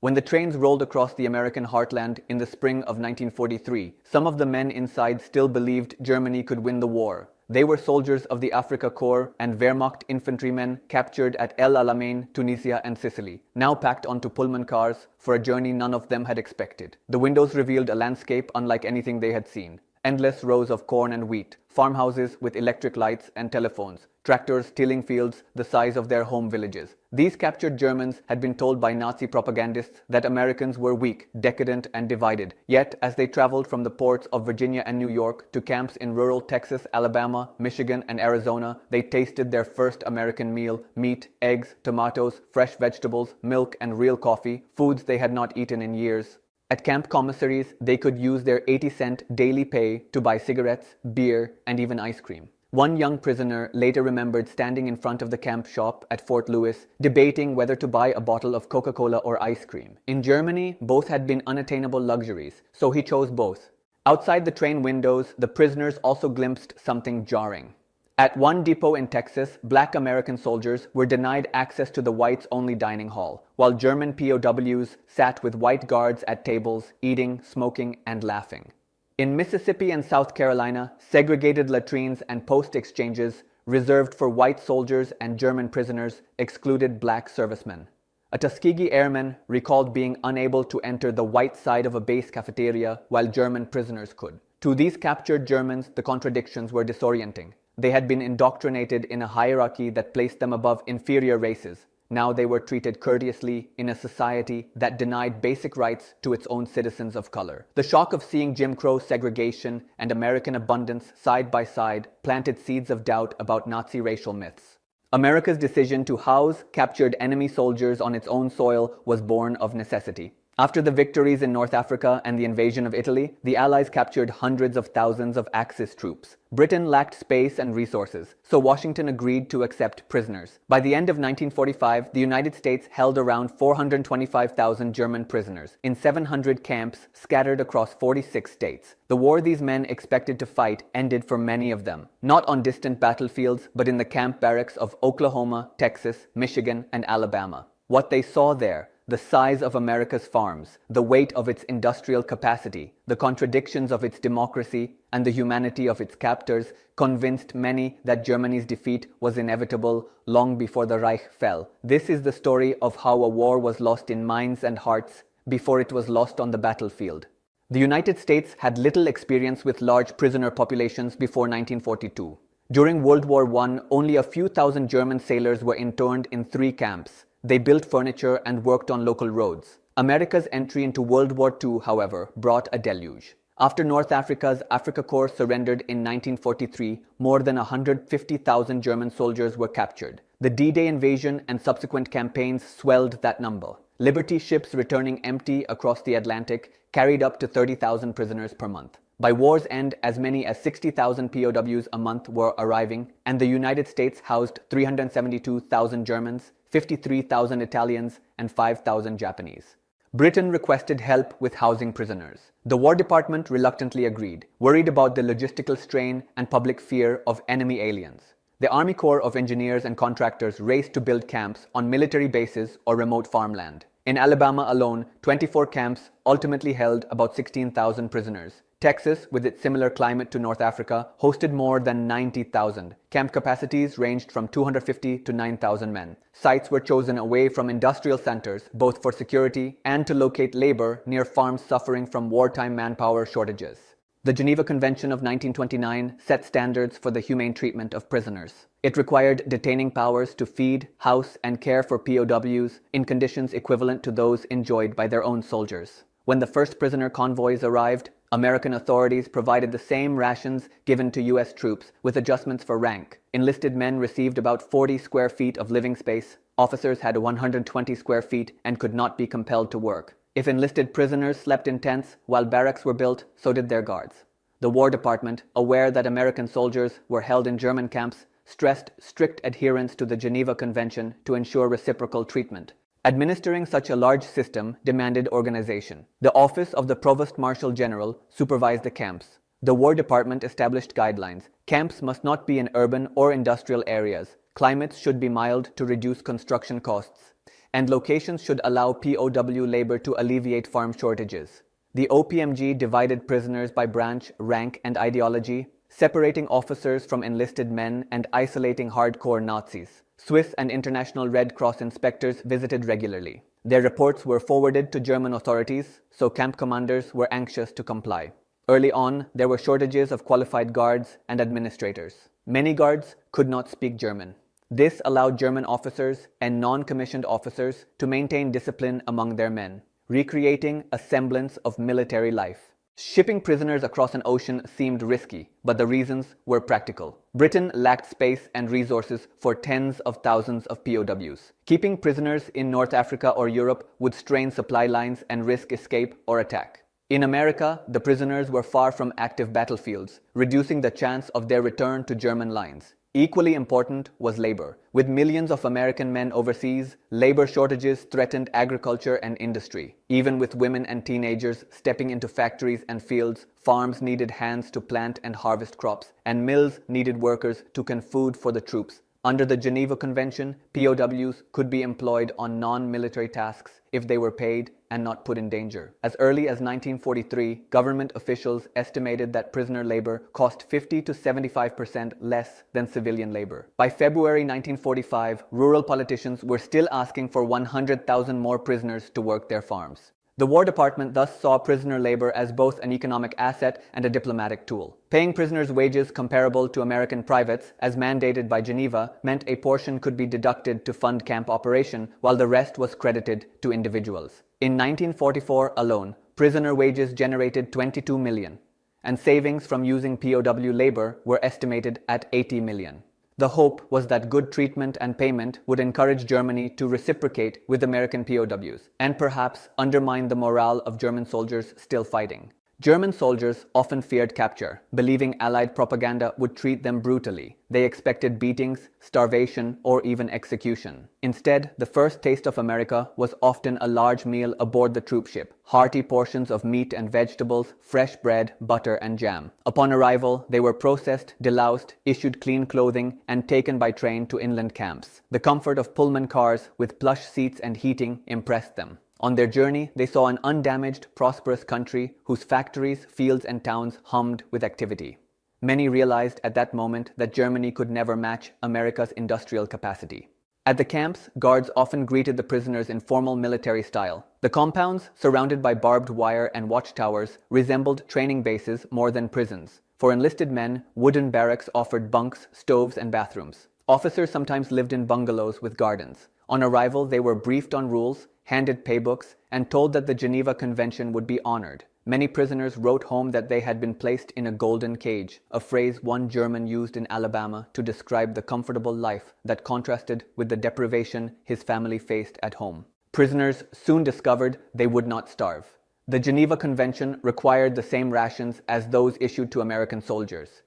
When the trains rolled across the American heartland in the spring of 1943, some of the men inside still believed Germany could win the war. They were soldiers of the Afrika Korps and Wehrmacht infantrymen captured at El Alamein, Tunisia and Sicily, now packed onto Pullman cars for a journey none of them had expected. The windows revealed a landscape unlike anything they had seen. Endless rows of corn and wheat, farmhouses with electric lights and telephones, tractors tilling fields the size of their home villages. These captured Germans had been told by Nazi propagandists that Americans were weak, decadent, and divided. Yet, as they traveled from the ports of Virginia and New York to camps in rural Texas, Alabama, Michigan, and Arizona, they tasted their first American meal: meat, eggs, tomatoes, fresh vegetables, milk, and real coffee, foods they had not eaten in years. At camp commissaries, they could use their 80-cent daily pay to buy cigarettes, beer, and even ice cream. One young prisoner later remembered standing in front of the camp shop at Fort Lewis, debating whether to buy a bottle of Coca-Cola or ice cream. In Germany, both had been unattainable luxuries, so he chose both. Outside the train windows, the prisoners also glimpsed something jarring. At one depot in Texas, black American soldiers were denied access to the whites-only dining hall, while German POWs sat with white guards at tables, eating, smoking, and laughing. In Mississippi and South Carolina, segregated latrines and post exchanges reserved for white soldiers and German prisoners excluded black servicemen. A Tuskegee airman recalled being unable to enter the white side of a base cafeteria while German prisoners could. To these captured Germans, the contradictions were disorienting. They had been indoctrinated in a hierarchy that placed them above inferior races. Now they were treated courteously in a society that denied basic rights to its own citizens of color. The shock of seeing Jim Crow segregation and American abundance side by side planted seeds of doubt about Nazi racial myths. America's decision to house captured enemy soldiers on its own soil was born of necessity. After the victories in North Africa and the invasion of Italy, the Allies captured hundreds of thousands of Axis troops. Britain lacked space and resources, so Washington agreed to accept prisoners. By the end of 1945, the United States held around 425,000 German prisoners in 700 camps scattered across 46 states. The war these men expected to fight ended for many of them, not on distant battlefields, but in the camp barracks of Oklahoma, Texas, Michigan, and Alabama. What they saw there, the size of America's farms, the weight of its industrial capacity, the contradictions of its democracy, and the humanity of its captors convinced many that Germany's defeat was inevitable long before the Reich fell. This is the story of how a war was lost in minds and hearts before it was lost on the battlefield. The United States had little experience with large prisoner populations before 1942. During World War I, only a few thousand German sailors were interned in 3 camps. They built furniture and worked on local roads. America's entry into World War II, however, brought a deluge. After North Africa's Afrika Korps surrendered in 1943, more than 150,000 German soldiers were captured. The D-Day invasion and subsequent campaigns swelled that number. Liberty ships returning empty across the Atlantic carried up to 30,000 prisoners per month. By war's end, as many as 60,000 POWs a month were arriving, and the United States housed 372,000 Germans, 53,000 Italians, and 5,000 Japanese. Britain requested help with housing prisoners. The War Department reluctantly agreed, worried about the logistical strain and public fear of enemy aliens. The Army Corps of Engineers and contractors raced to build camps on military bases or remote farmland. In Alabama alone, 24 camps ultimately held about 16,000 prisoners. Texas, with its similar climate to North Africa, hosted more than 90,000. Camp capacities ranged from 250 to 9,000 men. Sites were chosen away from industrial centers, both for security and to locate labor near farms suffering from wartime manpower shortages. The Geneva Convention of 1929 set standards for the humane treatment of prisoners. It required detaining powers to feed, house, and care for POWs in conditions equivalent to those enjoyed by their own soldiers. When the first prisoner convoys arrived, American authorities provided the same rations given to U.S. troops, with adjustments for rank. Enlisted men received about 40 square feet of living space. Officers had 120 square feet and could not be compelled to work. If enlisted prisoners slept in tents while barracks were built, so did their guards. The War Department, aware that American soldiers were held in German camps, stressed strict adherence to the Geneva Convention to ensure reciprocal treatment. Administering such a large system demanded organization. The Office of the Provost Marshal General supervised the camps. The War Department established guidelines. Camps must not be in urban or industrial areas. Climates should be mild to reduce construction costs. and locations should allow POW labor to alleviate farm shortages. The OPMG divided prisoners by branch, rank, and ideology, separating officers from enlisted men and isolating hardcore Nazis. Swiss and International Red Cross inspectors visited regularly. Their reports were forwarded to German authorities, so camp commanders were anxious to comply. Early on, there were shortages of qualified guards and administrators. Many guards could not speak German. This allowed German officers and non-commissioned officers to maintain discipline among their men, recreating a semblance of military life. Shipping prisoners across an ocean seemed risky, but the reasons were practical. Britain lacked space and resources for tens of thousands of POWs. Keeping prisoners in North Africa or Europe would strain supply lines and risk escape or attack. In America, the prisoners were far from active battlefields, reducing the chance of their return to German lines. Equally important was labor. With millions of American men overseas, labor shortages threatened agriculture and industry. Even with women and teenagers stepping into factories and fields, farms needed hands to plant and harvest crops, and mills needed workers to can food for the troops. Under the Geneva Convention, POWs could be employed on non-military tasks if they were paid and not put in danger. As early as 1943, government officials estimated that prisoner labor cost 50 to 75% less than civilian labor. By February 1945, rural politicians were still asking for 100,000 more prisoners to work their farms. The War Department thus saw prisoner labor as both an economic asset and a diplomatic tool. Paying prisoners wages comparable to American privates, as mandated by Geneva, meant a portion could be deducted to fund camp operation, while the rest was credited to individuals. In 1944 alone, prisoner wages generated $22 million, and savings from using POW labor were estimated at $80 million. The hope was that good treatment and payment would encourage Germany to reciprocate with American POWs, and perhaps undermine the morale of German soldiers still fighting. German soldiers often feared capture, believing Allied propaganda would treat them brutally. They expected beatings, starvation, or even execution. Instead, the first taste of America was often a large meal aboard the troop ship, hearty portions of meat and vegetables, fresh bread, butter, and jam. Upon arrival, they were processed, deloused, issued clean clothing, and taken by train to inland camps. The comfort of Pullman cars with plush seats and heating impressed them. On their journey, they saw an undamaged, prosperous country whose factories, fields, and towns hummed with activity. Many realized at that moment that Germany could never match America's industrial capacity. At the camps, guards often greeted the prisoners in formal military style. The compounds, surrounded by barbed wire and watchtowers, resembled training bases more than prisons. For enlisted men, wooden barracks offered bunks, stoves, and bathrooms. Officers sometimes lived in bungalows with gardens. On arrival, they were briefed on rules, handed paybooks, and told that the Geneva Convention would be honored. Many prisoners wrote home that they had been placed in a golden cage, a phrase one German used in Alabama to describe the comfortable life that contrasted with the deprivation his family faced at home. Prisoners soon discovered they would not starve. The Geneva Convention required the same rations as those issued to American soldiers.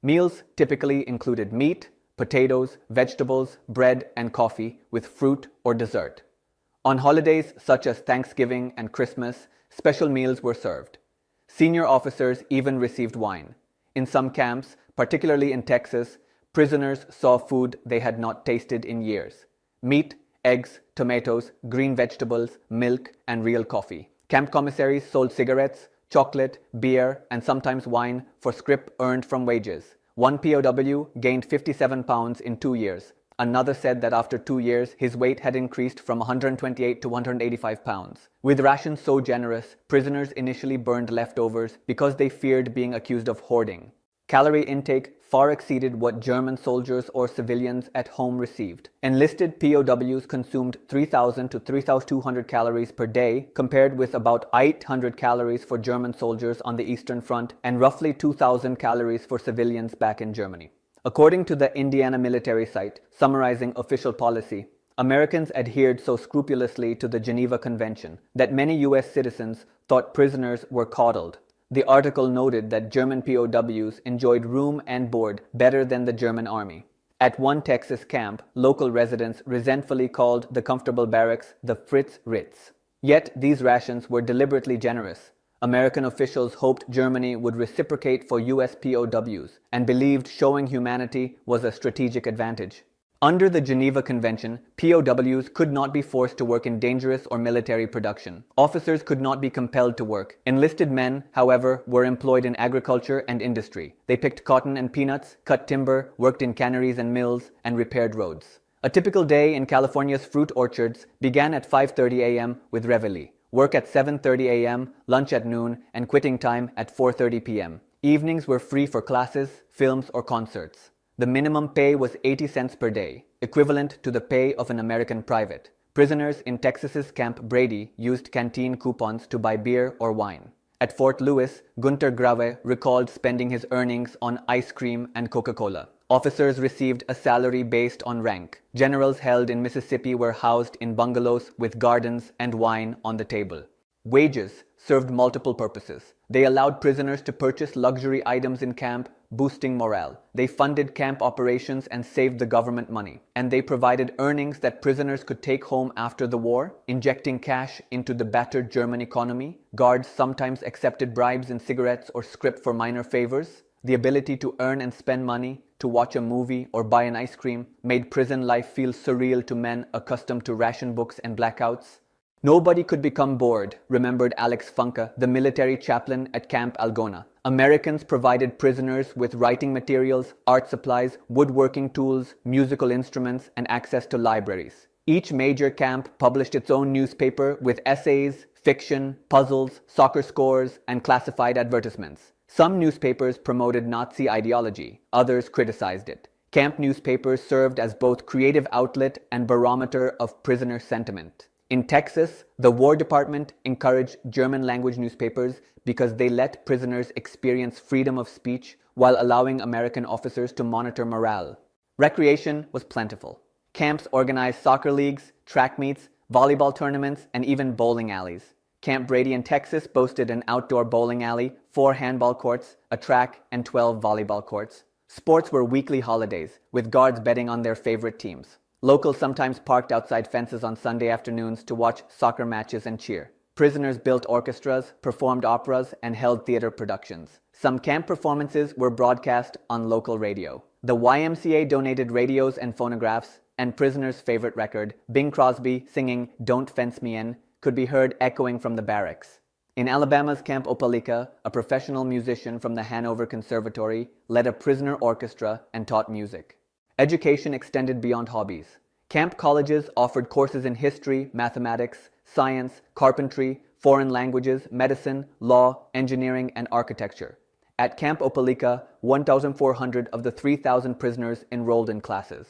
Meals typically included meat, potatoes, vegetables, bread, and coffee with fruit or dessert. On holidays such as Thanksgiving and Christmas, special meals were served. Senior officers even received wine. In some camps, particularly in Texas, prisoners saw food they had not tasted in years: meat, eggs, tomatoes, green vegetables, milk, and real coffee. Camp commissaries sold cigarettes, chocolate, beer, and sometimes wine for scrip earned from wages. One POW gained 57 pounds in 2 years. Another said that after 2 years, his weight had increased from 128 to 185 pounds. With rations so generous, prisoners initially burned leftovers because they feared being accused of hoarding. Calorie intake far exceeded what German soldiers or civilians at home received. Enlisted POWs consumed 3,000 to 3,200 calories per day, compared with about 800 calories for German soldiers on the Eastern Front and roughly 2,000 calories for civilians back in Germany. According to the Indiana military site, summarizing official policy, Americans adhered so scrupulously to the Geneva Convention that many U.S. citizens thought prisoners were coddled. The article noted that German POWs enjoyed room and board better than the German army. At one Texas camp, local residents resentfully called the comfortable barracks the Fritz Ritz. Yet these rations were deliberately generous. American officials hoped Germany would reciprocate for U.S. POWs and believed showing humanity was a strategic advantage. Under the Geneva Convention, POWs could not be forced to work in dangerous or military production. Officers could not be compelled to work. Enlisted men, however, were employed in agriculture and industry. They picked cotton and peanuts, cut timber, worked in canneries and mills, and repaired roads. A typical day in California's fruit orchards began at 5:30 a.m. with reveille, work at 7:30 a.m., lunch at noon, and quitting time at 4:30 p.m. Evenings were free for classes, films, or concerts. The minimum pay was 80 cents per day, equivalent to the pay of an American private. Prisoners in Texas's Camp Brady used canteen coupons to buy beer or wine. At Fort Lewis, Gunter Grave recalled spending his earnings on ice cream and Coca-Cola. Officers received a salary based on rank. Generals held in Mississippi were housed in bungalows with gardens and wine on the table. Wages served multiple purposes. They allowed prisoners to purchase luxury items in camp, boosting morale. They funded camp operations and saved the government money. And they provided earnings that prisoners could take home after the war, injecting cash into the battered German economy. Guards sometimes accepted bribes in cigarettes or scrip for minor favors. The ability to earn and spend money, to watch a movie or buy an ice cream, made prison life feel surreal to men accustomed to ration books and blackouts. Nobody could become bored, remembered Alex Funke, the military chaplain at Camp Algona. Americans provided prisoners with writing materials, art supplies, woodworking tools, musical instruments, and access to libraries. Each major camp published its own newspaper with essays, fiction, puzzles, soccer scores, and classified advertisements. Some newspapers promoted Nazi ideology, others criticized it. Camp newspapers served as both creative outlet and barometer of prisoner sentiment. In Texas, the War Department encouraged German-language newspapers because they let prisoners experience freedom of speech while allowing American officers to monitor morale. Recreation was plentiful. Camps organized soccer leagues, track meets, volleyball tournaments, and even bowling alleys. Camp Brady in Texas boasted an outdoor bowling alley, 4 handball courts, a track, and 12 volleyball courts. Sports were weekly holidays, with guards betting on their favorite teams. Locals sometimes parked outside fences on Sunday afternoons to watch soccer matches and cheer. Prisoners built orchestras, performed operas, and held theater productions. Some camp performances were broadcast on local radio. The YMCA donated radios and phonographs, and prisoners' favorite record, Bing Crosby singing "Don't Fence Me In," could be heard echoing from the barracks. In Alabama's Camp Opelika, a professional musician from the Hanover Conservatory led a prisoner orchestra and taught music. Education extended beyond hobbies. Camp colleges offered courses in history, mathematics, science, carpentry, foreign languages, medicine, law, engineering, and architecture. At Camp Opelika, 1,400 of the 3,000 prisoners enrolled in classes.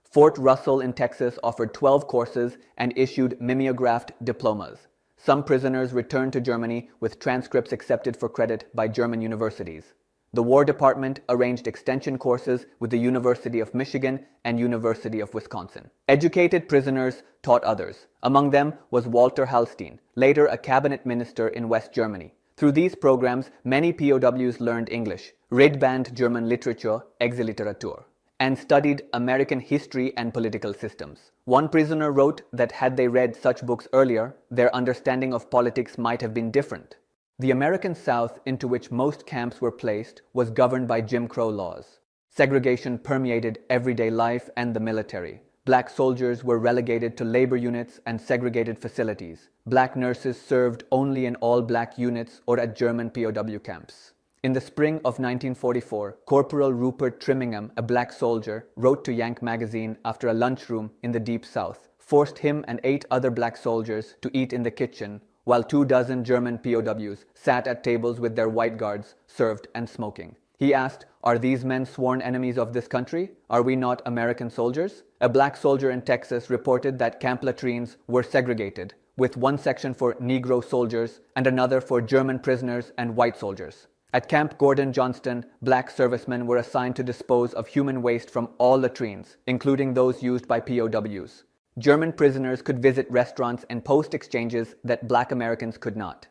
Fort Russell in Texas offered 12 courses and issued mimeographed diplomas. Some prisoners returned to Germany with transcripts accepted for credit by German universities. The War Department arranged extension courses with the University of Michigan and University of Wisconsin. Educated prisoners taught others. Among them was Walter Hallstein, later a cabinet minister in West Germany. Through these programs, many POWs learned English, Redband German literature, Exiliteratur, and studied American history and political systems. One prisoner wrote that had they read such books earlier, their understanding of politics might have been different. The American South, into which most camps were placed, was governed by Jim Crow laws. Segregation permeated everyday life and the military. Black soldiers were relegated to labor units and segregated facilities. Black nurses served only in all-black units or at German POW camps. In the spring of 1944, Corporal Rupert Trimmingham, a black soldier, wrote to Yank magazine after a lunchroom in the Deep South, forced him and 8 other black soldiers to eat in the kitchen, while 24 German POWs sat at tables with their white guards, served and smoking. He asked, "Are these men sworn enemies of this country? Are we not American soldiers?" A black soldier in Texas reported that camp latrines were segregated, with one section for Negro soldiers and another for German prisoners and white soldiers. At Camp Gordon Johnston, black servicemen were assigned to dispose of human waste from all latrines, including those used by POWs. German prisoners could visit restaurants and post exchanges that black Americans could not.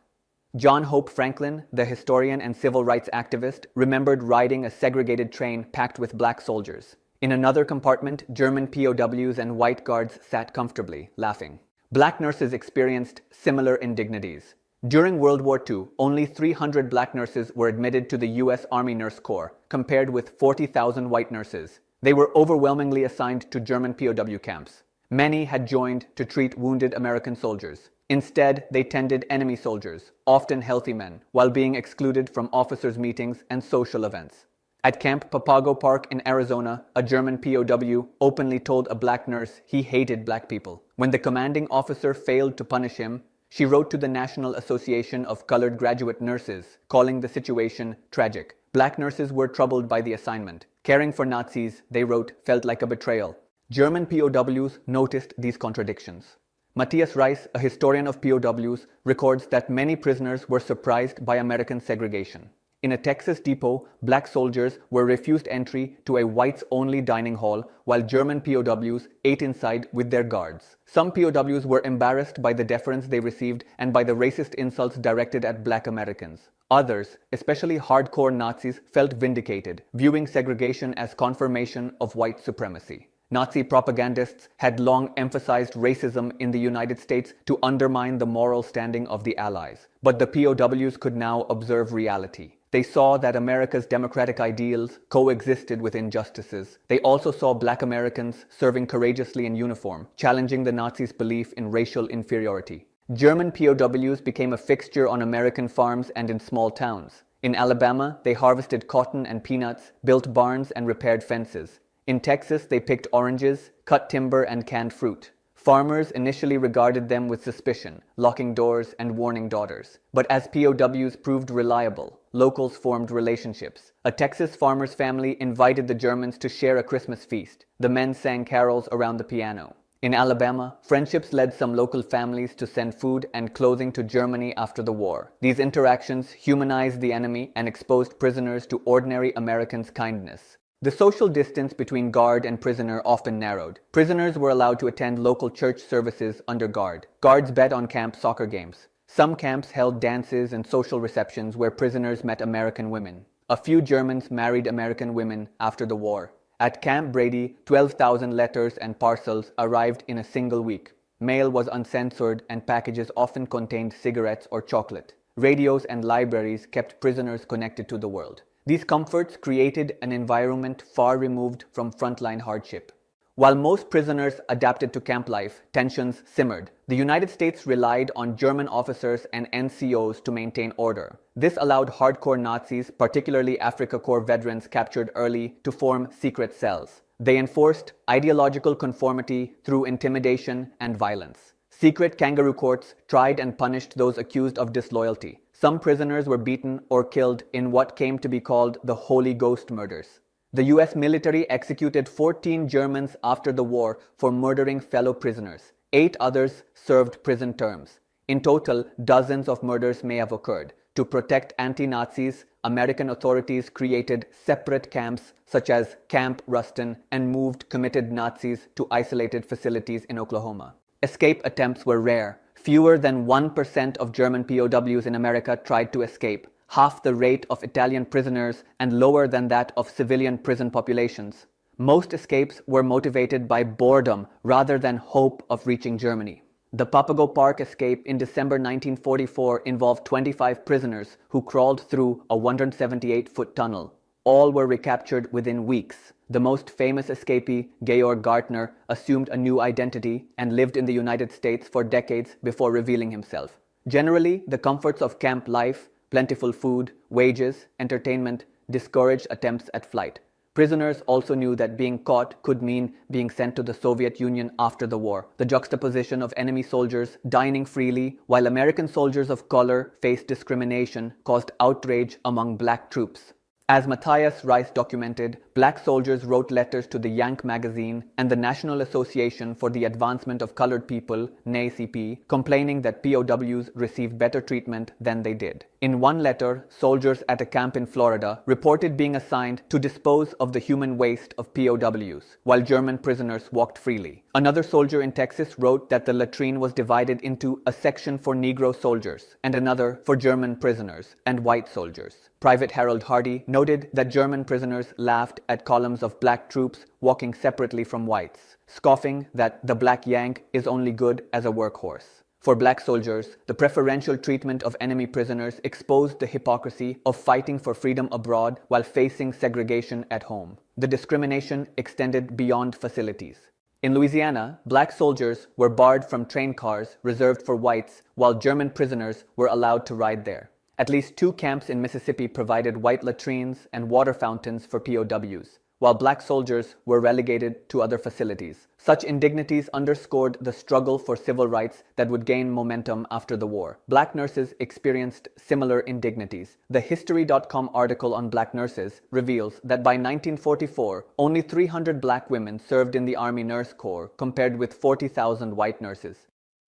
John Hope Franklin, the historian and civil rights activist, remembered riding a segregated train packed with black soldiers. In another compartment, German POWs and white guards sat comfortably, laughing. Black nurses experienced similar indignities. During World War II, only 300 black nurses were admitted to the U.S. Army Nurse Corps, compared with 40,000 white nurses. They were overwhelmingly assigned to German POW camps. Many had joined to treat wounded American soldiers. Instead, they tended enemy soldiers, often healthy men, while being excluded from officers' meetings and social events. At Camp Papago Park in Arizona, a German POW openly told a black nurse he hated black people. When the commanding officer failed to punish him, she wrote to the National Association of Colored Graduate Nurses, calling the situation tragic. Black nurses were troubled by the assignment. Caring for Nazis, they wrote, felt like a betrayal. German POWs noticed these contradictions. Matthias Reis, a historian of POWs, records that many prisoners were surprised by American segregation. In a Texas depot, black soldiers were refused entry to a whites-only dining hall, while German POWs ate inside with their guards. Some POWs were embarrassed by the deference they received and by the racist insults directed at black Americans. Others, especially hardcore Nazis, felt vindicated, viewing segregation as confirmation of white supremacy. Nazi propagandists had long emphasized racism in the United States to undermine the moral standing of the Allies. But the POWs could now observe reality. They saw that America's democratic ideals coexisted with injustices. They also saw black Americans serving courageously in uniform, challenging the Nazis' belief in racial inferiority. German POWs became a fixture on American farms and in small towns. In Alabama, they harvested cotton and peanuts, built barns and repaired fences. In Texas, they picked oranges, cut timber and canned fruit. Farmers initially regarded them with suspicion, locking doors and warning daughters. But as POWs proved reliable, locals formed relationships. A Texas farmer's family invited the Germans to share a Christmas feast. The men sang carols around the piano. In Alabama, friendships led some local families to send food and clothing to Germany after the war. These interactions humanized the enemy and exposed prisoners to ordinary Americans' kindness. The social distance between guard and prisoner often narrowed. Prisoners were allowed to attend local church services under guard. Guards bet on camp soccer games. Some camps held dances and social receptions where prisoners met American women. A few Germans married American women after the war. At Camp Brady, 12,000 letters and parcels arrived in a single week. Mail was uncensored and packages often contained cigarettes or chocolate. Radios and libraries kept prisoners connected to the world. These comforts created an environment far removed from frontline hardship. While most prisoners adapted to camp life, tensions simmered. The United States relied on German officers and NCOs to maintain order. This allowed hardcore Nazis, particularly Afrika Korps veterans captured early, to form secret cells. They enforced ideological conformity through intimidation and violence. Secret kangaroo courts tried and punished those accused of disloyalty. Some prisoners were beaten or killed in what came to be called the Holy Ghost murders. The US military executed 14 Germans after the war for murdering fellow prisoners. 8 others served prison terms. In total, dozens of murders may have occurred. To protect anti-Nazis, American authorities created separate camps such as Camp Rustin and moved committed Nazis to isolated facilities in Oklahoma. Escape attempts were rare. Fewer than 1% of German POWs in America tried to escape, half the rate of Italian prisoners and lower than that of civilian prison populations. Most escapes were motivated by boredom rather than hope of reaching Germany. The Papago Park escape in December 1944 involved 25 prisoners who crawled through a 178-foot tunnel. All were recaptured within weeks. The most famous escapee, Georg Gartner, assumed a new identity and lived in the United States for decades before revealing himself. Generally, the comforts of camp life, plentiful food, wages, entertainment, discouraged attempts at flight. Prisoners also knew that being caught could mean being sent to the Soviet Union after the war. The juxtaposition of enemy soldiers dining freely while American soldiers of color faced discrimination caused outrage among black troops. As Matthias Reis documented, black soldiers wrote letters to the Yank magazine and the National Association for the Advancement of Colored People, NAACP, complaining that POWs received better treatment than they did. In one letter, soldiers at a camp in Florida reported being assigned to dispose of the human waste of POWs, while German prisoners walked freely. Another soldier in Texas wrote that the latrine was divided into a section for Negro soldiers and another for German prisoners and white soldiers. Private Harold Hardy noted that German prisoners laughed at columns of black troops walking separately from whites, scoffing that the black Yank is only good as a workhorse. For black soldiers, the preferential treatment of enemy prisoners exposed the hypocrisy of fighting for freedom abroad while facing segregation at home. The discrimination extended beyond facilities. In Louisiana, black soldiers were barred from train cars reserved for whites, while German prisoners were allowed to ride there. At least 2 camps in Mississippi provided white latrines and water fountains for POWs, while black soldiers were relegated to other facilities. Such indignities underscored the struggle for civil rights that would gain momentum after the war. Black nurses experienced similar indignities. The History.com article on black nurses reveals that by 1944, only 300 black women served in the Army Nurse Corps, compared with 40,000 white nurses.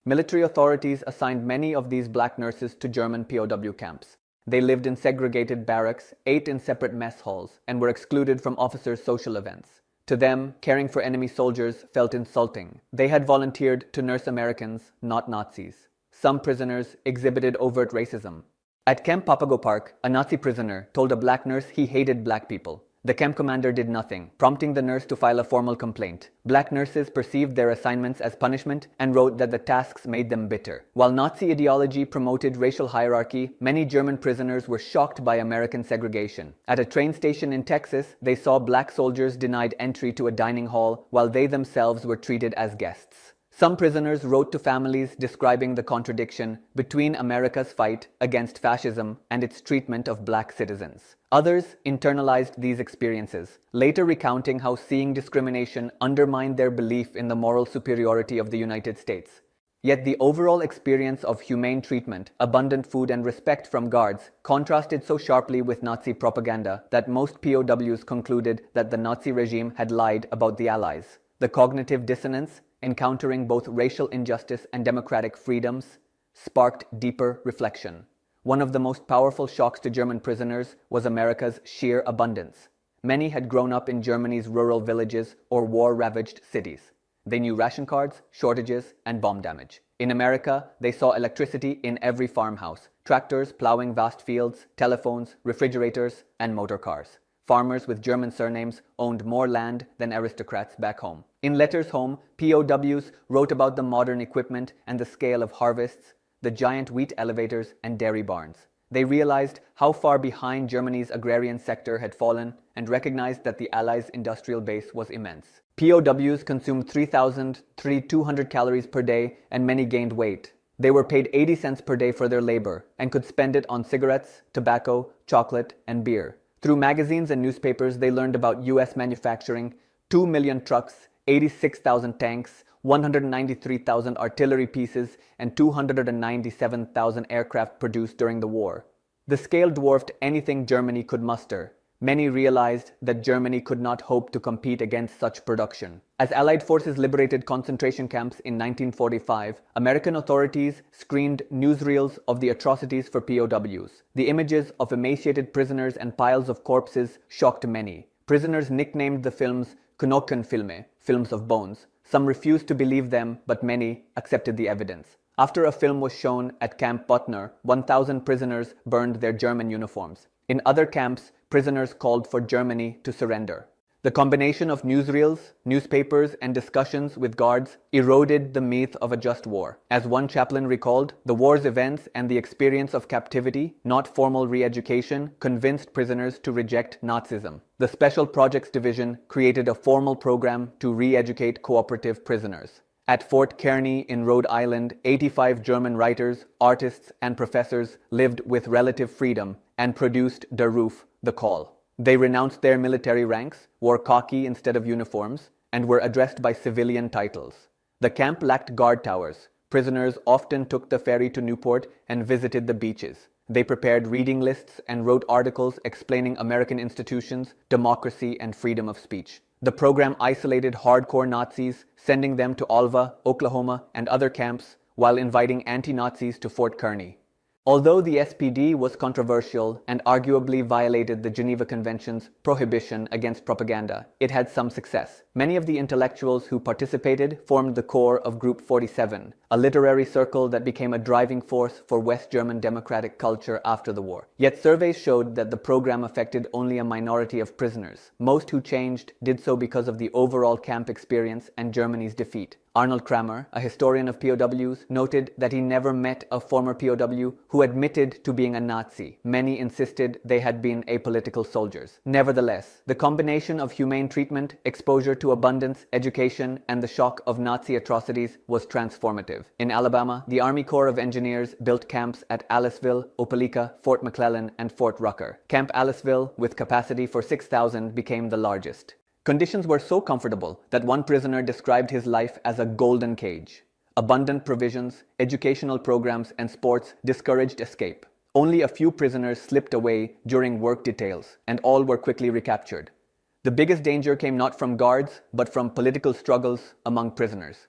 Military authorities assigned many of these black nurses to German POW camps. They lived in segregated barracks, ate in separate mess halls, and were excluded from officers' social events. To them, caring for enemy soldiers felt insulting. They had volunteered to nurse Americans, not Nazis. Some prisoners exhibited overt racism. At Camp Papago Park, a Nazi prisoner told a black nurse he hated black people. The camp commander did nothing, prompting the nurse to file a formal complaint. Black nurses perceived their assignments as punishment and wrote that the tasks made them bitter. While Nazi ideology promoted racial hierarchy, many German prisoners were shocked by American segregation. At a train station in Texas, they saw black soldiers denied entry to a dining hall while they themselves were treated as guests. Some prisoners wrote to families describing the contradiction between America's fight against fascism and its treatment of black citizens. Others internalized these experiences, later recounting how seeing discrimination undermined their belief in the moral superiority of the United States. Yet the overall experience of humane treatment, abundant food, and respect from guards contrasted so sharply with Nazi propaganda that most POWs concluded that the Nazi regime had lied about the Allies. The cognitive dissonance, encountering both racial injustice and democratic freedoms, sparked deeper reflection. One of the most powerful shocks to German prisoners was America's sheer abundance. Many had grown up in Germany's rural villages or war-ravaged cities. They knew ration cards, shortages, and bomb damage. In America, they saw electricity in every farmhouse, tractors plowing vast fields, telephones, refrigerators, and motor cars. Farmers with German surnames owned more land than aristocrats back home. In letters home, POWs wrote about the modern equipment and the scale of harvests, the giant wheat elevators and dairy barns. They realized how far behind Germany's agrarian sector had fallen and recognized that the Allies' industrial base was immense. POWs consumed 3,200 calories per day, and many gained weight. They were paid 80 cents per day for their labor and could spend it on cigarettes, tobacco, chocolate, and beer. Through magazines and newspapers, they learned about U.S. manufacturing, 2 million trucks, 86,000 tanks, 193,000 artillery pieces, and 297,000 aircraft produced during the war. The scale dwarfed anything Germany could muster. Many realized that Germany could not hope to compete against such production. As Allied forces liberated concentration camps in 1945, American authorities screened newsreels of the atrocities for POWs. The images of emaciated prisoners and piles of corpses shocked many. Prisoners nicknamed the films Knochenfilme, films of bones. Some refused to believe them, but many accepted the evidence. After a film was shown at Camp Butner, 1,000 prisoners burned their German uniforms. In other camps, prisoners called for Germany to surrender. The combination of newsreels, newspapers, and discussions with guards eroded the myth of a just war. As one chaplain recalled, the war's events and the experience of captivity, not formal re-education, convinced prisoners to reject Nazism. The Special Projects Division created a formal program to re-educate cooperative prisoners. At Fort Kearny in Rhode Island, 85 German writers, artists, and professors lived with relative freedom and produced Der Ruf, the Call. They renounced their military ranks, wore khaki instead of uniforms, and were addressed by civilian titles. The camp lacked guard towers. Prisoners often took the ferry to Newport and visited the beaches. They prepared reading lists and wrote articles explaining American institutions, democracy, and freedom of speech. The program isolated hardcore Nazis, sending them to Alva, Oklahoma, and other camps, while inviting anti-Nazis to Fort Kearny. Although the SPD was controversial and arguably violated the Geneva Convention's prohibition against propaganda, it had some success. Many of the intellectuals who participated formed the core of Group 47, a literary circle that became a driving force for West German democratic culture after the war. Yet surveys showed that the program affected only a minority of prisoners. Most who changed did so because of the overall camp experience and Germany's defeat. Arnold Kramer, a historian of POWs, noted that he never met a former POW who admitted to being a Nazi. Many insisted they had been apolitical soldiers. Nevertheless, the combination of humane treatment, exposure to abundance, education, and the shock of Nazi atrocities was transformative. In Alabama, the Army Corps of Engineers built camps at Aliceville, Opelika, Fort McClellan, and Fort Rucker. Camp Aliceville, with capacity for 6,000, became the largest. Conditions were so comfortable that one prisoner described his life as a golden cage. Abundant provisions, educational programs, and sports discouraged escape. Only a few prisoners slipped away during work details, and all were quickly recaptured. The biggest danger came not from guards, but from political struggles among prisoners.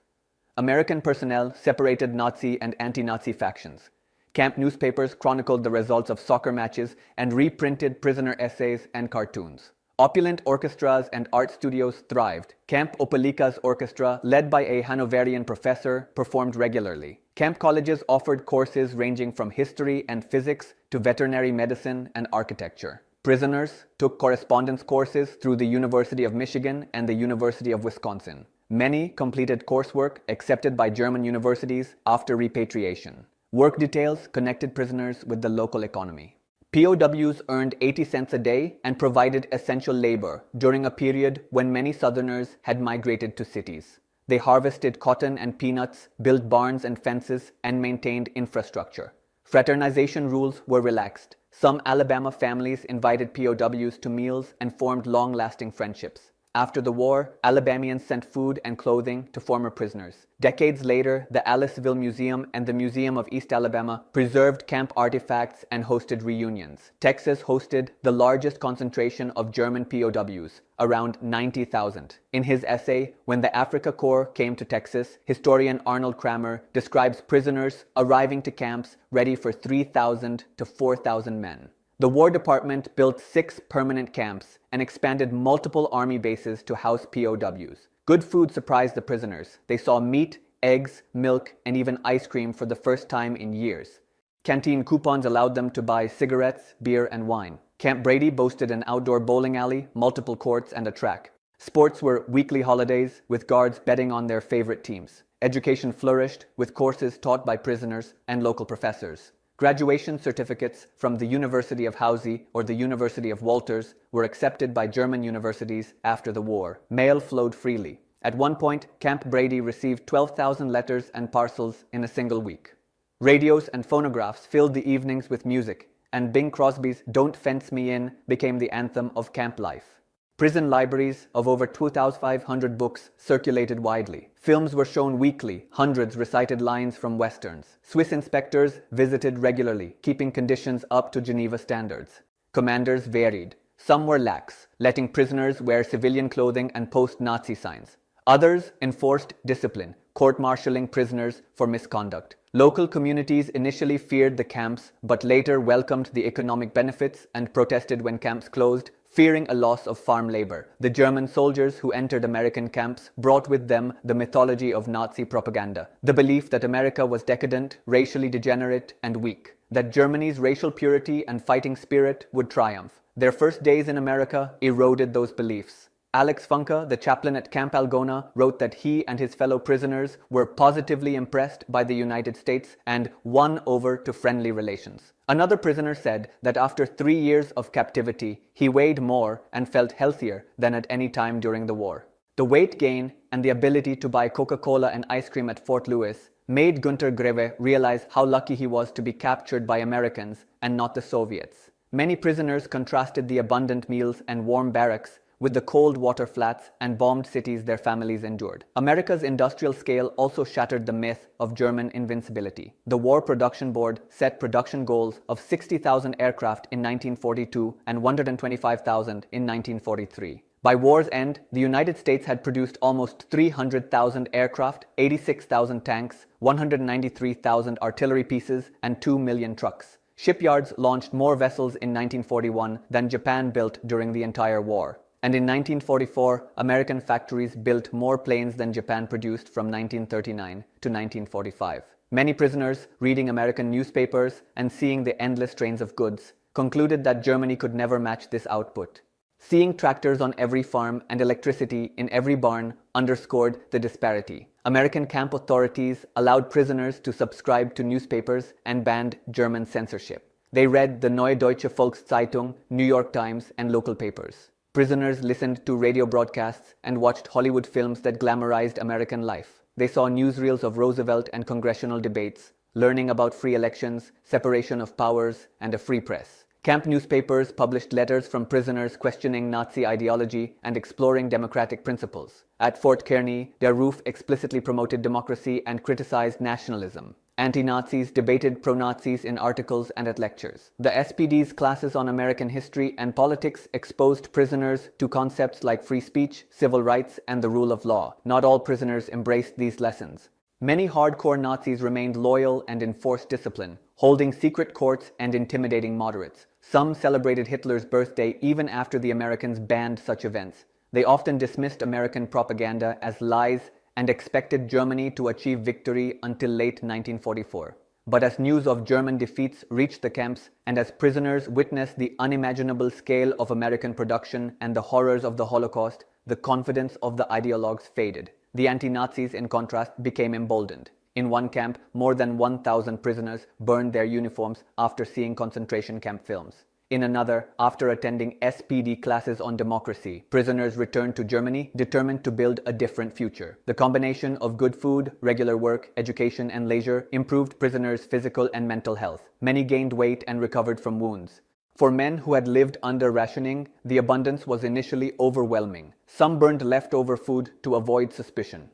American personnel separated Nazi and anti-Nazi factions. Camp newspapers chronicled the results of soccer matches and reprinted prisoner essays and cartoons. Opulent orchestras and art studios thrived. Camp Opelika's orchestra, led by a Hanoverian professor, performed regularly. Camp colleges offered courses ranging from history and physics to veterinary medicine and architecture. Prisoners took correspondence courses through the University of Michigan and the University of Wisconsin. Many completed coursework accepted by German universities after repatriation. Work details connected prisoners with the local economy. POWs earned 80 cents a day and provided essential labor during a period when many Southerners had migrated to cities. They harvested cotton and peanuts, built barns and fences, and maintained infrastructure. Fraternization rules were relaxed. Some Alabama families invited POWs to meals and formed long-lasting friendships. After the war, Alabamians sent food and clothing to former prisoners. Decades later, the Aliceville Museum and the Museum of East Alabama preserved camp artifacts and hosted reunions. Texas hosted the largest concentration of German POWs, around 90,000. In his essay, When the Afrika Korps Came to Texas, historian Arnold Kramer describes prisoners arriving to camps ready for 3,000 to 4,000 men. The War Department built 6 permanent camps and expanded multiple army bases to house POWs. Good food surprised the prisoners. They saw meat, eggs, milk, and even ice cream for the first time in years. Canteen coupons allowed them to buy cigarettes, beer, and wine. Camp Brady boasted an outdoor bowling alley, multiple courts, and a track. Sports were weekly holidays, with guards betting on their favorite teams. Education flourished, with courses taught by prisoners and local professors. Graduation certificates from the University of Hausa or the University of Walters were accepted by German universities after the war. Mail flowed freely. At one point, Camp Brady received 12,000 letters and parcels in a single week. Radios and phonographs filled the evenings with music, and Bing Crosby's "Don't Fence Me In" became the anthem of camp life. Prison libraries of over 2,500 books circulated widely. Films were shown weekly, hundreds recited lines from westerns. Swiss inspectors visited regularly, keeping conditions up to Geneva standards. Commanders varied. Some were lax, letting prisoners wear civilian clothing and post Nazi signs. Others enforced discipline, court-martialing prisoners for misconduct. Local communities initially feared the camps, but later welcomed the economic benefits and protested when camps closed, fearing a loss of farm labor. The German soldiers who entered American camps brought with them the mythology of Nazi propaganda, the belief that America was decadent, racially degenerate, and weak, that Germany's racial purity and fighting spirit would triumph. Their first days in America eroded those beliefs. Alex Funke, the chaplain at Camp Algona, wrote that he and his fellow prisoners were positively impressed by the United States and won over to friendly relations. Another prisoner said that after 3 years of captivity, he weighed more and felt healthier than at any time during the war. The weight gain and the ability to buy Coca-Cola and ice cream at Fort Lewis made Günter Greve realize how lucky he was to be captured by Americans and not the Soviets. Many prisoners contrasted the abundant meals and warm barracks with the cold water flats and bombed cities their families endured. America's industrial scale also shattered the myth of German invincibility. The War Production Board set production goals of 60,000 aircraft in 1942 and 125,000 in 1943. By war's end, the United States had produced almost 300,000 aircraft, 86,000 tanks, 193,000 artillery pieces, and 2 million trucks. Shipyards launched more vessels in 1941 than Japan built during the entire war. And in 1944, American factories built more planes than Japan produced from 1939 to 1945. Many prisoners, reading American newspapers and seeing the endless trains of goods, concluded that Germany could never match this output. Seeing tractors on every farm and electricity in every barn underscored the disparity. American camp authorities allowed prisoners to subscribe to newspapers and banned German censorship. They read the Neue Deutsche Volkszeitung, New York Times, and local papers. Prisoners listened to radio broadcasts and watched Hollywood films that glamorized American life. They saw newsreels of Roosevelt and congressional debates, learning about free elections, separation of powers, and a free press. Camp newspapers published letters from prisoners questioning Nazi ideology and exploring democratic principles. At Fort Kearny, their roof explicitly promoted democracy and criticized nationalism. Anti-Nazis debated pro-Nazis in articles and at lectures. The SPD's classes on American history and politics exposed prisoners to concepts like free speech, civil rights, and the rule of law. Not all prisoners embraced these lessons. Many hardcore Nazis remained loyal and enforced discipline, holding secret courts and intimidating moderates. Some celebrated Hitler's birthday even after the Americans banned such events. They often dismissed American propaganda as lies and expected Germany to achieve victory until late 1944. But as news of German defeats reached the camps, and as prisoners witnessed the unimaginable scale of American production and the horrors of the Holocaust, the confidence of the ideologues faded. The anti-Nazis, in contrast, became emboldened. In one camp, more than 1,000 prisoners burned their uniforms after seeing concentration camp films. In another, after attending SPD classes on democracy, prisoners returned to Germany determined to build a different future. The combination of good food, regular work, education, and leisure improved prisoners' physical and mental health. Many gained weight and recovered from wounds. For men who had lived under rationing, the abundance was initially overwhelming. Some burned leftover food to avoid suspicion.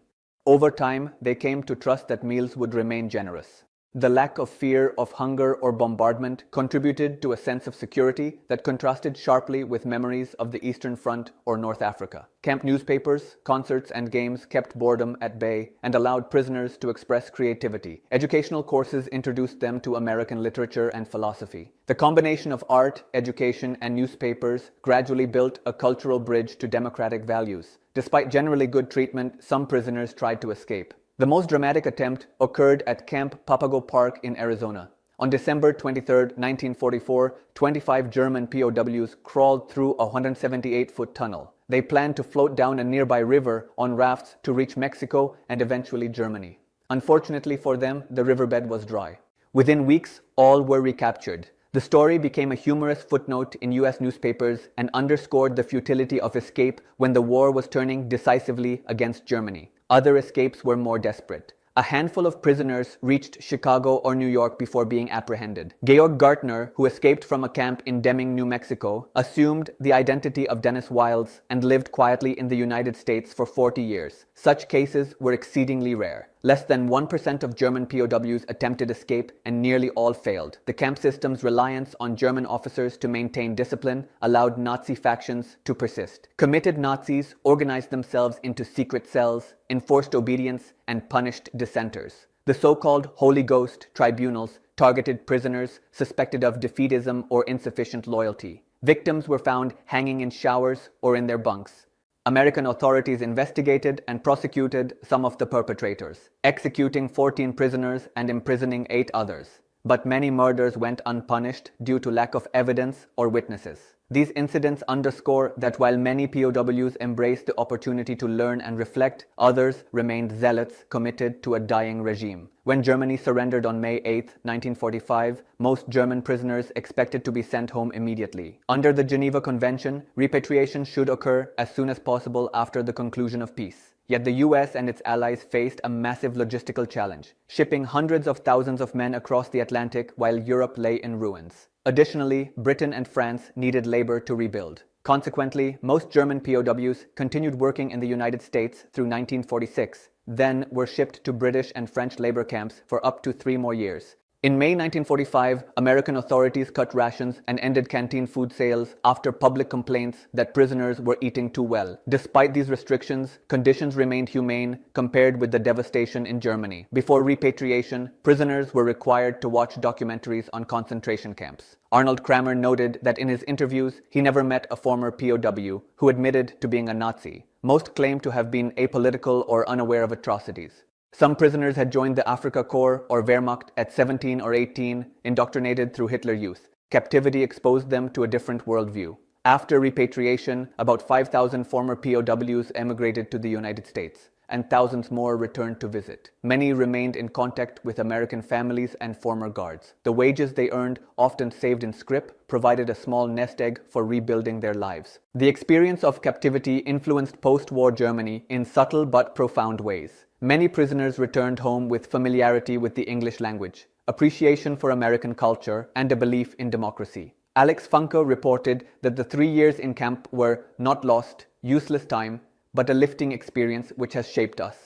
Over time, they came to trust that meals would remain generous. The lack of fear of hunger or bombardment contributed to a sense of security that contrasted sharply with memories of the Eastern Front or North Africa. Camp newspapers, concerts, and games kept boredom at bay and allowed prisoners to express creativity. Educational courses introduced them to American literature and philosophy. The combination of art, education, and newspapers gradually built a cultural bridge to democratic values. Despite generally good treatment, some prisoners tried to escape. The most dramatic attempt occurred at Camp Papago Park in Arizona. On December 23, 1944, 25 German POWs crawled through a 178-foot tunnel. They planned to float down a nearby river on rafts to reach Mexico and eventually Germany. Unfortunately for them, the riverbed was dry. Within weeks, all were recaptured. The story became a humorous footnote in US newspapers and underscored the futility of escape when the war was turning decisively against Germany. Other escapes were more desperate. A handful of prisoners reached Chicago or New York before being apprehended. Georg Gartner, who escaped from a camp in Deming, New Mexico, assumed the identity of Dennis Wiles and lived quietly in the United States for 40 years. Such cases were exceedingly rare. Less than 1% of German POWs attempted escape and nearly all failed. The camp system's reliance on German officers to maintain discipline allowed Nazi factions to persist. Committed Nazis organized themselves into secret cells, enforced obedience, and punished dissenters. The so-called Holy Ghost tribunals targeted prisoners suspected of defeatism or insufficient loyalty. Victims were found hanging in showers or in their bunks. American authorities investigated and prosecuted some of the perpetrators, executing 14 prisoners and imprisoning 8 others. But many murders went unpunished due to lack of evidence or witnesses. These incidents underscore that while many POWs embraced the opportunity to learn and reflect, others remained zealots committed to a dying regime. When Germany surrendered on May 8, 1945, most German prisoners expected to be sent home immediately. Under the Geneva Convention, repatriation should occur as soon as possible after the conclusion of peace. Yet the US and its allies faced a massive logistical challenge, shipping hundreds of thousands of men across the Atlantic while Europe lay in ruins. Additionally, Britain and France needed labor to rebuild. Consequently, most German POWs continued working in the United States through 1946, then were shipped to British and French labor camps for up to 3 more years. In May 1945, American authorities cut rations and ended canteen food sales after public complaints that prisoners were eating too well. Despite these restrictions, conditions remained humane compared with the devastation in Germany. Before repatriation, prisoners were required to watch documentaries on concentration camps. Arnold Kramer noted that in his interviews, he never met a former POW who admitted to being a Nazi. Most claimed to have been apolitical or unaware of atrocities. Some prisoners had joined the Afrika Korps or Wehrmacht at 17 or 18, indoctrinated through Hitler Youth. Captivity exposed them to a different worldview. After repatriation, about 5,000 former POWs emigrated to the United States, and thousands more returned to visit. Many remained in contact with American families and former guards. The wages they earned, often saved in scrip, provided a small nest egg for rebuilding their lives. The experience of captivity influenced post-war Germany in subtle but profound ways. Many prisoners returned home with familiarity with the English language, appreciation for American culture, and a belief in democracy. Alex Funke reported that the 3 years in camp were not lost, useless time, but a lifting experience which has shaped us.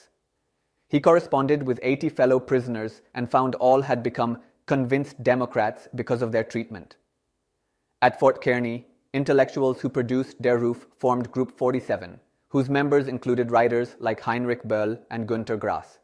He corresponded with 80 fellow prisoners and found all had become convinced Democrats because of their treatment. At Fort Kearney, intellectuals who produced Der Ruf formed Group 47, whose members included writers like Heinrich Böll and Günter Grass.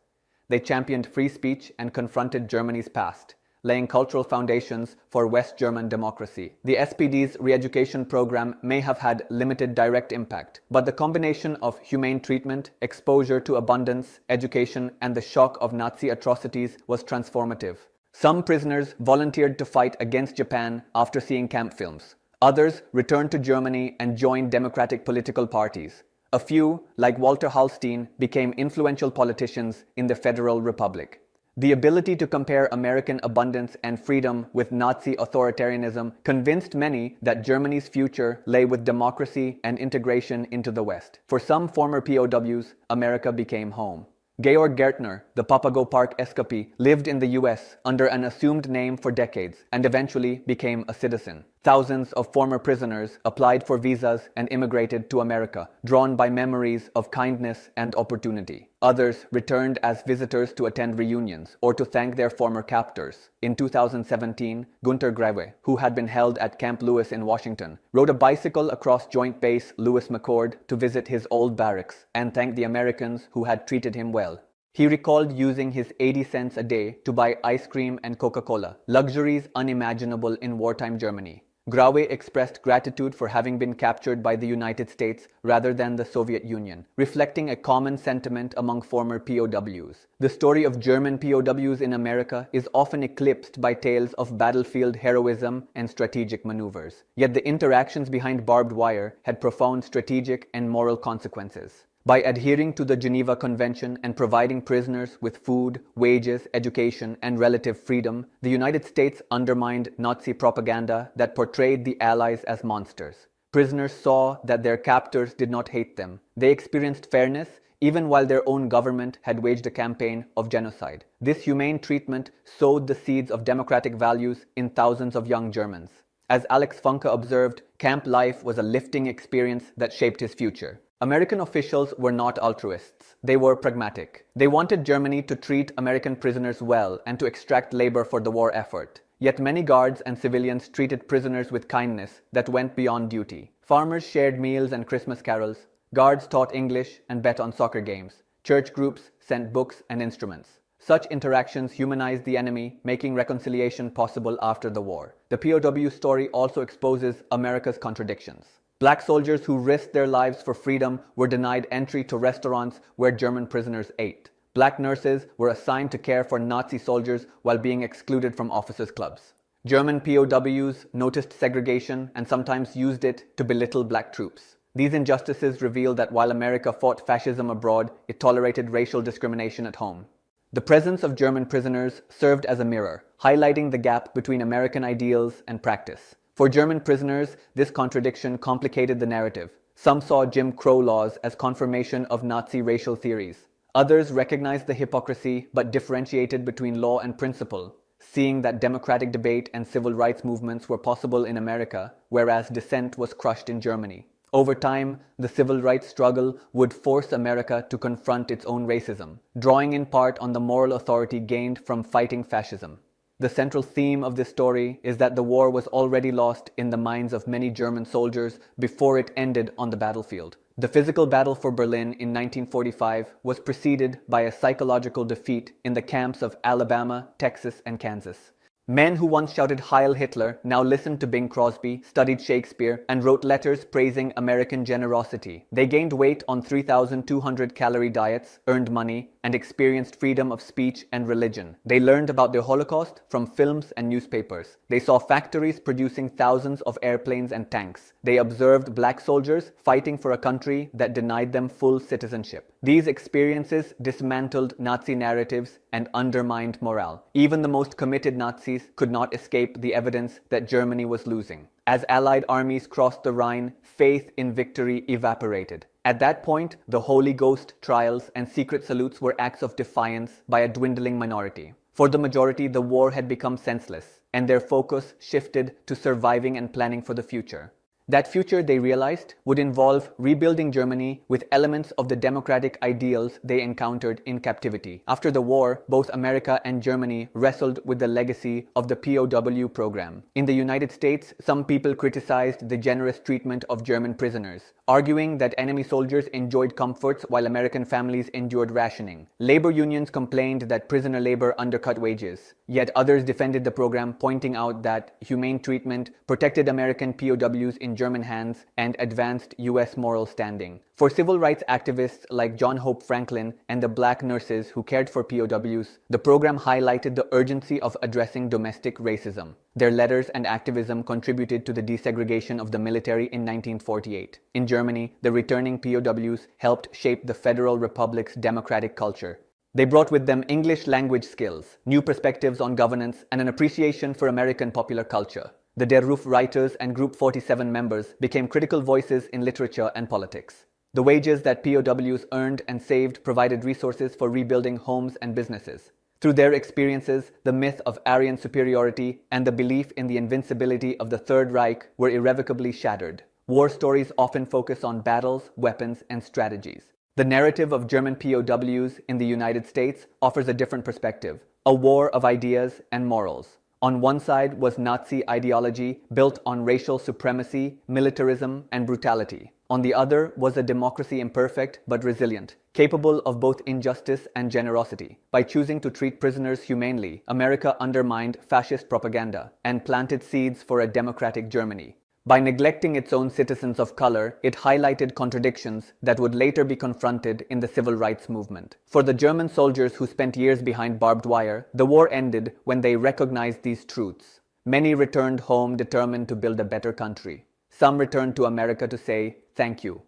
They championed free speech and confronted Germany's past, laying cultural foundations for West German democracy. The SPD's re-education program may have had limited direct impact, but the combination of humane treatment, exposure to abundance, education, and the shock of Nazi atrocities was transformative. Some prisoners volunteered to fight against Japan after seeing camp films. Others returned to Germany and joined democratic political parties. A few, like Walter Hallstein, became influential politicians in the Federal Republic. The ability to compare American abundance and freedom with Nazi authoritarianism convinced many that Germany's future lay with democracy and integration into the West. For some former POWs, America became home. Georg Gärtner, the Papago Park escapee, lived in the US under an assumed name for decades and eventually became a citizen. Thousands of former prisoners applied for visas and immigrated to America, drawn by memories of kindness and opportunity. Others returned as visitors to attend reunions or to thank their former captors. In 2017, Günter Grawe, who had been held at Camp Lewis in Washington, rode a bicycle across Joint Base Lewis McChord to visit his old barracks and thank the Americans who had treated him well. He recalled using his 80 cents a day to buy ice cream and Coca-Cola, luxuries unimaginable in wartime Germany. Grawe expressed gratitude for having been captured by the United States rather than the Soviet Union, reflecting a common sentiment among former POWs. The story of German POWs in America is often eclipsed by tales of battlefield heroism and strategic maneuvers. Yet the interactions behind barbed wire had profound strategic and moral consequences. By adhering to the Geneva Convention and providing prisoners with food, wages, education, and relative freedom, the United States undermined Nazi propaganda that portrayed the Allies as monsters. Prisoners saw that their captors did not hate them. They experienced fairness even while their own government had waged a campaign of genocide. This humane treatment sowed the seeds of democratic values in thousands of young Germans. As Alex Funke observed, camp life was a lifting experience that shaped his future. American officials were not altruists. They were pragmatic. They wanted Germany to treat American prisoners well and to extract labor for the war effort. Yet many guards and civilians treated prisoners with kindness that went beyond duty. Farmers shared meals and Christmas carols. Guards taught English and bet on soccer games. Church groups sent books and instruments. Such interactions humanized the enemy, making reconciliation possible after the war. The POW story also exposes America's contradictions. Black soldiers who risked their lives for freedom were denied entry to restaurants where German prisoners ate. Black nurses were assigned to care for Nazi soldiers while being excluded from officers' clubs. German POWs noticed segregation and sometimes used it to belittle black troops. These injustices reveal that while America fought fascism abroad, it tolerated racial discrimination at home. The presence of German prisoners served as a mirror, highlighting the gap between American ideals and practice. For German prisoners, this contradiction complicated the narrative. Some saw Jim Crow laws as confirmation of Nazi racial theories. Others recognized the hypocrisy but differentiated between law and principle, seeing that democratic debate and civil rights movements were possible in America, whereas dissent was crushed in Germany. Over time, the civil rights struggle would force America to confront its own racism, drawing in part on the moral authority gained from fighting fascism. The central theme of this story is that the war was already lost in the minds of many German soldiers before it ended on the battlefield. The physical battle for Berlin in 1945 was preceded by a psychological defeat in the camps of Alabama, Texas, and Kansas. Men who once shouted Heil Hitler now listened to Bing Crosby, studied Shakespeare, and wrote letters praising American generosity. They gained weight on 3,200-calorie diets, earned money, and experienced freedom of speech and religion. They learned about the Holocaust from films and newspapers. They saw factories producing thousands of airplanes and tanks. They observed black soldiers fighting for a country that denied them full citizenship. These experiences dismantled Nazi narratives and undermined morale. Even the most committed Nazis could not escape the evidence that Germany was losing. As Allied armies crossed the Rhine, faith in victory evaporated. At that point, the Holy Ghost trials and secret salutes were acts of defiance by a dwindling minority. For the majority, the war had become senseless, and their focus shifted to surviving and planning for the future. That future, they realized, would involve rebuilding Germany with elements of the democratic ideals they encountered in captivity. After the war, both America and Germany wrestled with the legacy of the POW program. In the United States, some people criticized the generous treatment of German prisoners, arguing that enemy soldiers enjoyed comforts while American families endured rationing. Labor unions complained that prisoner labor undercut wages. Yet others defended the program, pointing out that humane treatment protected American POWs in German hands and advanced U.S. moral standing. For civil rights activists like John Hope Franklin and the black nurses who cared for POWs, the program highlighted the urgency of addressing domestic racism. Their letters and activism contributed to the desegregation of the military in 1948. In Germany, the returning POWs helped shape the Federal Republic's democratic culture. They brought with them English language skills, new perspectives on governance, and an appreciation for American popular culture. The Der Ruf writers and Group 47 members became critical voices in literature and politics. The wages that POWs earned and saved provided resources for rebuilding homes and businesses. Through their experiences, the myth of Aryan superiority and the belief in the invincibility of the Third Reich were irrevocably shattered. War stories often focus on battles, weapons, and strategies. The narrative of German POWs in the United States offers a different perspective, a war of ideas and morals. On one side was Nazi ideology built on racial supremacy, militarism, and brutality. On the other was a democracy imperfect but resilient, capable of both injustice and generosity. By choosing to treat prisoners humanely, America undermined fascist propaganda and planted seeds for a democratic Germany. By neglecting its own citizens of color, it highlighted contradictions that would later be confronted in the civil rights movement. For the German soldiers who spent years behind barbed wire, the war ended when they recognized these truths. Many returned home determined to build a better country. Some returned to America to say, "Thank you."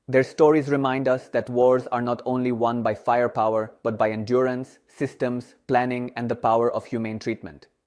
Their stories remind us that wars are not only won by firepower, but by endurance, systems, planning, and the power of humane treatment.